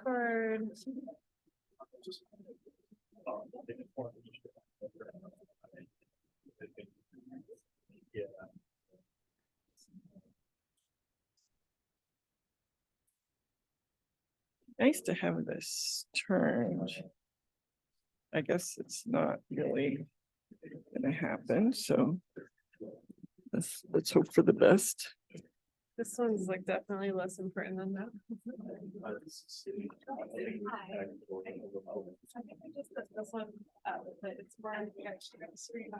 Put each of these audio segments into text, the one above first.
record. Nice to have this turned. I guess it's not really gonna happen, so let's hope for the best. This one's like definitely less important than that. This one, but it's more extra screen.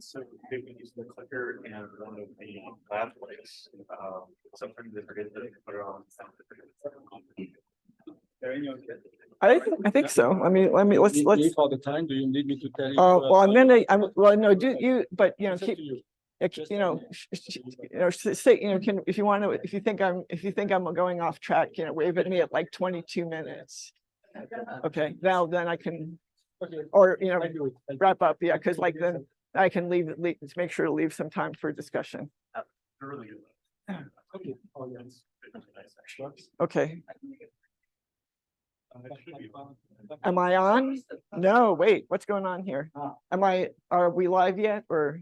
So they can use the clicker and one of the pathways. Something that forget to put it on. I think so. Let's. For the time, do you need me to tell you? Well, I'm gonna. Well, no. Do you? But keep. Say if you want to, if you think I'm going off track, wave at me at like 22 minutes. Okay. Now then I can. Okay. Or wrap up. Yeah, because like then I can leave to make sure to leave some time for discussion. Really good. Okay. Oh, yes. Okay. Am I on? No, wait, what's going on here? Are we live yet, or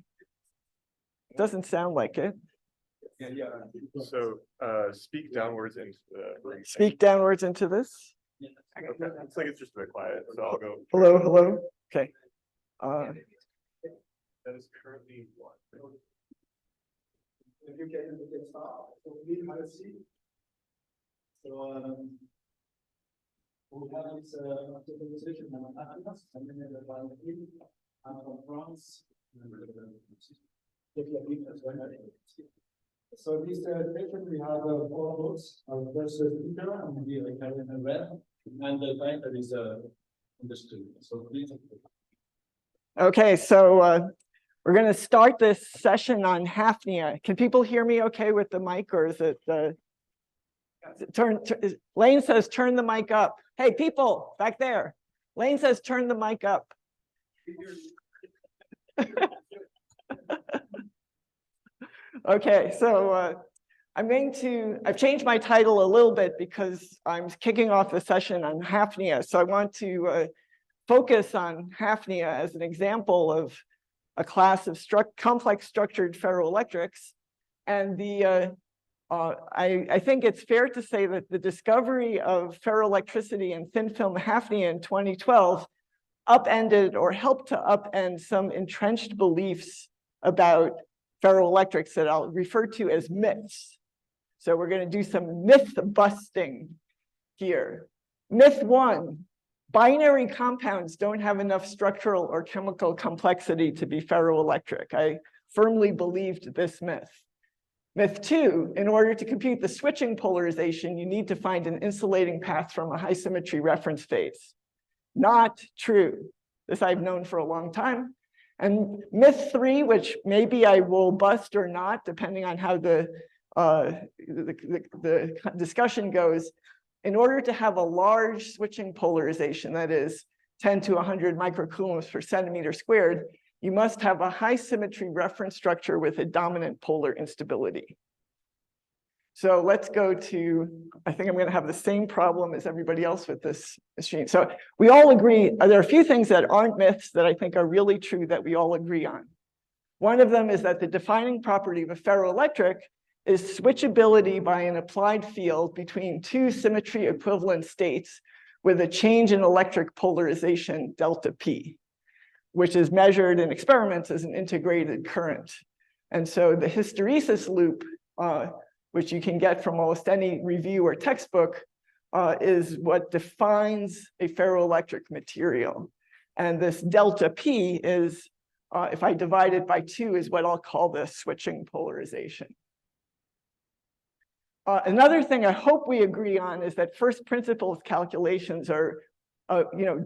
doesn't sound like it? So speak downwards into the Speak downwards into this. Okay. It's like it's just a bit quiet, so I'll go. Hello. Okay. That is currently one. If you get into the start, so we have a seat. So we have this position I'm from France. So this station we have 4 boats. There's a speaker and the Karin Rabe, and the title is understood. So please. Okay, so we're going to start this session on hafnia. Can people hear me okay with the mic, or is it Lane says turn the mic up. Hey, people back there. Lane says turn the mic up. Okay, so I've changed my title a little bit because I'm kicking off the session on hafnia. So I want to focus on hafnia as an example of a class of complex structured ferroelectrics. And I think it's fair to say that the discovery of ferroelectricity and thin film hafnia in 2012 upended or helped to upend some entrenched beliefs about ferroelectrics that I'll refer to as myths. So we're going to do some myth busting here. Myth 1. Binary compounds don't have enough structural or chemical complexity to be ferroelectric. I firmly believed this myth. Myth 2, in order to compute the switching polarization, you need to find an insulating path from a high symmetry reference phase. Not true. This I've known for a long time. And myth 3, which maybe I will bust or not, depending on how the discussion goes. In order to have a large switching polarization, that is 10 to 100 microcoulombs per centimeter squared, you must have a high symmetry reference structure with a dominant polar instability. So let's go to, I think I'm going to have the same problem as everybody else with this machine. So we all agree, there are a few things that aren't myths that I think are really true that we all agree on. One of them is that the defining property of a ferroelectric is switchability by an applied field between 2 symmetry equivalent states with a change in electric polarization delta P, which is measured in experiments as an integrated current. And so the hysteresis loop, which you can get from almost any review or textbook, is what defines a ferroelectric material. And this delta P is, if I divide it by 2, is what I'll call the switching polarization. Another thing I hope we agree on is that first principles calculations are,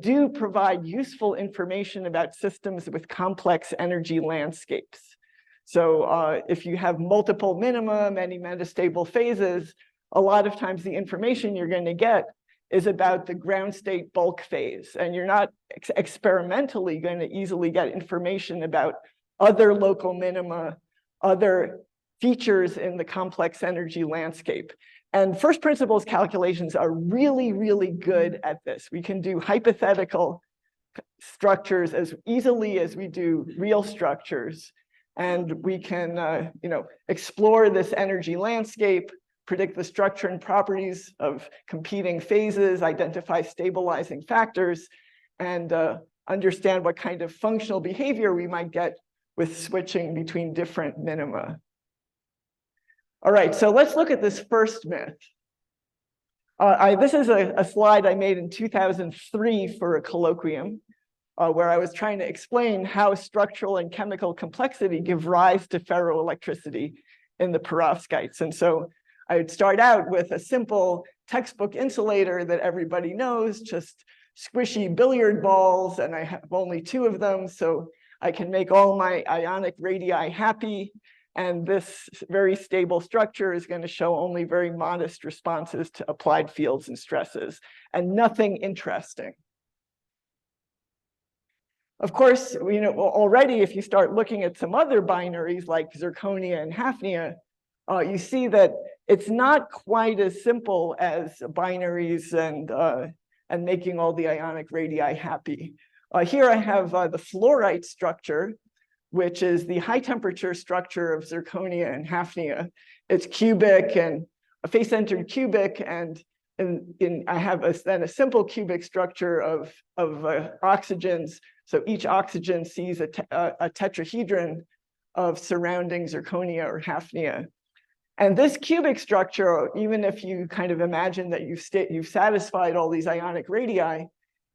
do provide useful information about systems with complex energy landscapes. So if you have multiple minima, many metastable phases, a lot of times the information you're going to get is about the ground state bulk phase, and you're not experimentally going to easily get information about other local minima, other features in the complex energy landscape. And first principles calculations are really, really good at this. We can do hypothetical structures as easily as we do real structures. And we can explore this energy landscape, predict the structure and properties of competing phases, identify stabilizing factors, and understand what kind of functional behavior we might get with switching between different minima. All right, so let's look at this first myth. This is a slide I made in 2003 for a colloquium, where I was trying to explain how structural and chemical complexity give rise to ferroelectricity in the perovskites. And so I would start out with a simple textbook insulator that everybody knows, just squishy billiard balls, and I have only 2 of them, so I can make all my ionic radii happy. And this very stable structure is going to show only very modest responses to applied fields and stresses, and nothing interesting. Of course, already if you start looking at some other binaries like zirconia and hafnia, you see that it's not quite as simple as binaries and making all the ionic radii happy. Here I have the fluorite structure, which is the high temperature structure of zirconia and hafnia. It's cubic and a face-centered cubic, and I have then a simple cubic structure of oxygens. So each oxygen sees a tetrahedron of surrounding zirconia or hafnia. And this cubic structure, even if you kind of imagine that you've satisfied all these ionic radii,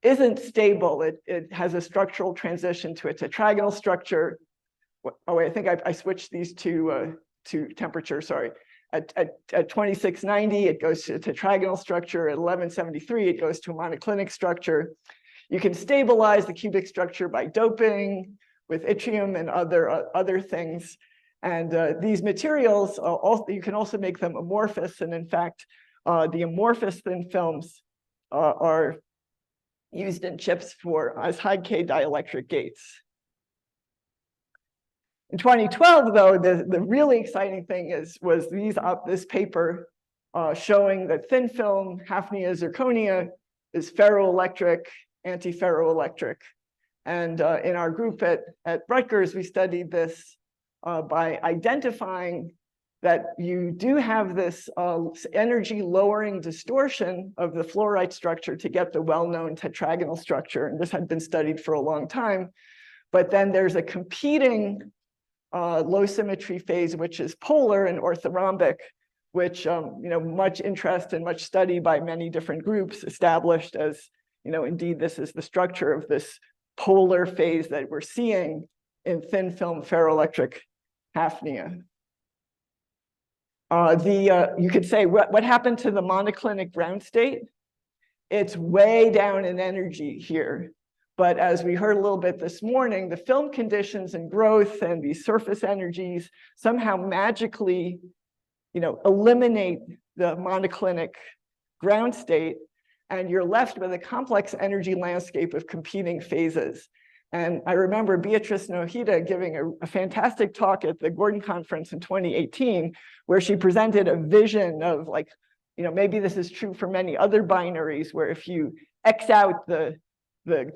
isn't stable. It has a structural transition to a tetragonal structure. Oh, wait, I think I switched these to temperature, sorry. At 2690, it goes to a tetragonal structure. At 1173, it goes to a monoclinic structure. You can stabilize the cubic structure by doping with yttrium and other things. And these materials, you can also make them amorphous. And in fact, the amorphous thin films are used in chips as high K dielectric gates. In 2012, though, the really exciting thing was this paper showing that thin film hafnia zirconia is ferroelectric, anti-ferroelectric. And in our group at Rutgers, we studied this by identifying that you do have this energy lowering distortion of the fluorite structure to get the well-known tetragonal structure. And this had been studied for a long time. But then there's a competing low symmetry phase, which is polar and orthorhombic, which much interest and much study by many different groups established as, indeed this is the structure of this polar phase that we're seeing in thin film ferroelectric hafnia. You could say, what happened to the monoclinic ground state? It's way down in energy here. But as we heard a little bit this morning, the film conditions and growth and these surface energies somehow magically, eliminate the monoclinic ground state, and you're left with a complex energy landscape of competing phases. And I remember Beatrice Nojita giving a fantastic talk at the Gordon Conference in 2018, where she presented a vision of maybe this is true for many other binaries, where if you X out the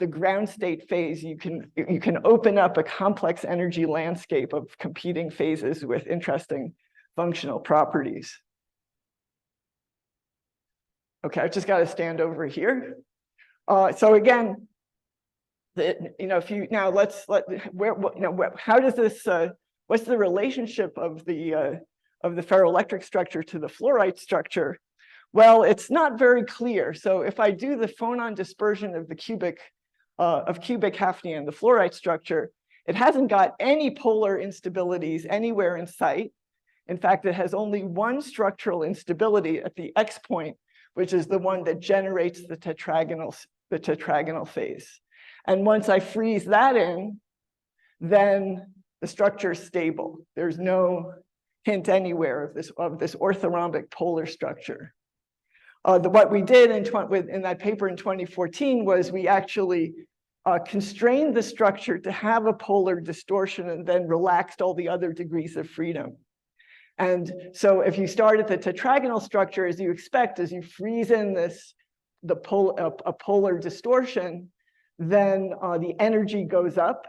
ground state phase, you can open up a complex energy landscape of competing phases with interesting functional properties. Okay, I've just got to stand over here. So again, how does this? What's the relationship of the ferroelectric structure to the fluorite structure? Well, it's not very clear. So if I do the phonon dispersion of the cubic hafnia and the fluorite structure, it hasn't got any polar instabilities anywhere in sight. In fact, it has only one structural instability at the X point, which is the one that generates the tetragonal phase. And once I freeze that in, then the structure is stable. There's no hint anywhere of this orthorhombic polar structure. What we did in that paper in 2014 was we actually constrained the structure to have a polar distortion and then relaxed all the other degrees of freedom. And so if you start at the tetragonal structure, as you expect, as you freeze in a polar distortion, then the energy goes up.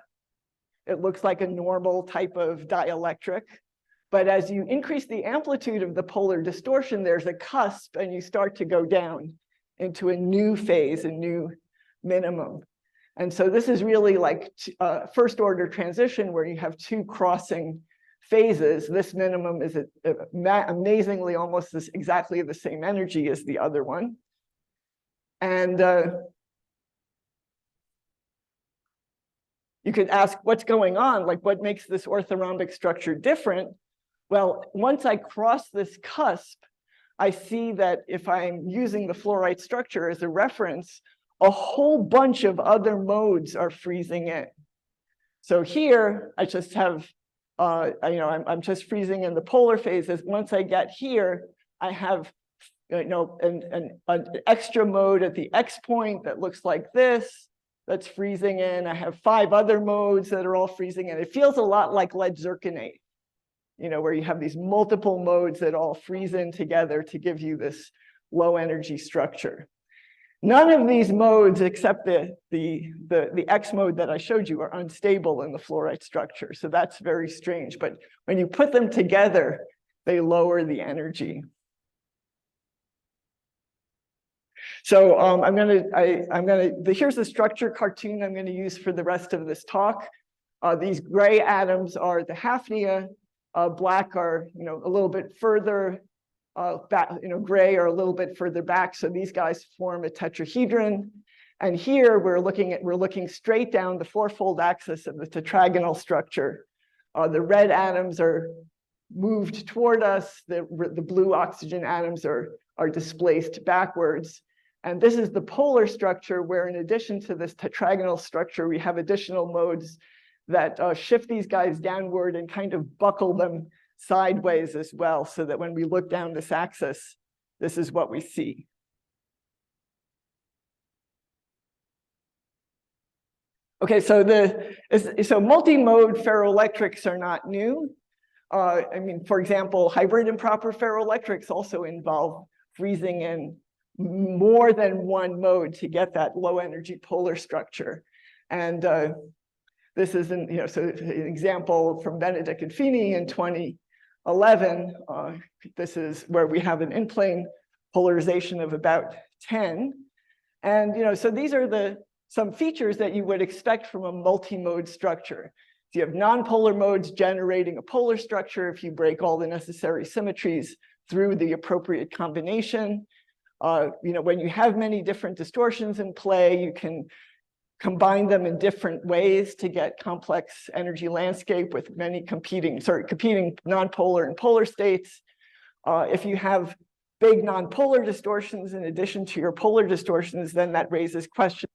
It looks like a normal type of dielectric. But as you increase the amplitude of the polar distortion, there's a cusp, and you start to go down into a new phase, a new minimum. And so this is really like first order transition where you have two crossing phases. This minimum is amazingly almost exactly the same energy as the other one. And you could ask what's going on, like what makes this orthorhombic structure different? Well, once I cross this cusp, I see that if I'm using the fluorite structure as a reference, a whole bunch of other modes are freezing in. So here, I just have, I'm just freezing in the polar phases. Once I get here, I have an extra mode at the X point that looks like this, that's freezing in. I have 5 other modes that are all freezing in. It feels a lot like lead zirconate, where you have these multiple modes that all freeze in together to give you this low energy structure. None of these modes, except the X mode that I showed you, are unstable in the fluorite structure. So that's very strange. But when you put them together, they lower the energy. So here's the structure cartoon I'm going to use for the rest of this talk. These gray atoms are the hafnia. Black are a little bit further back, gray are a little bit further back. So these guys form a tetrahedron. And here we're looking straight down the fourfold axis of the tetragonal structure. The red atoms are moved toward us. The blue oxygen atoms are displaced backwards. And this is the polar structure where, in addition to this tetragonal structure, we have additional modes that shift these guys downward and kind of buckle them sideways as well, so that when we look down this axis, this is what we see. Okay, so multi-mode ferroelectrics are not new. For example, hybrid improper ferroelectrics also involve freezing in more than one mode to get that low energy polar structure. And this is an example from Benedict and Feeney in 2011. This is where we have an in-plane polarization of about 10. And so these are some features that you would expect from a multi-mode structure. So you have non-polar modes generating a polar structure if you break all the necessary symmetries through the appropriate combination. When you have many different distortions in play, you can combine them in different ways to get complex energy landscape with many competing non-polar and polar states. If you have big non-polar distortions in addition to your polar distortions, then that raises questions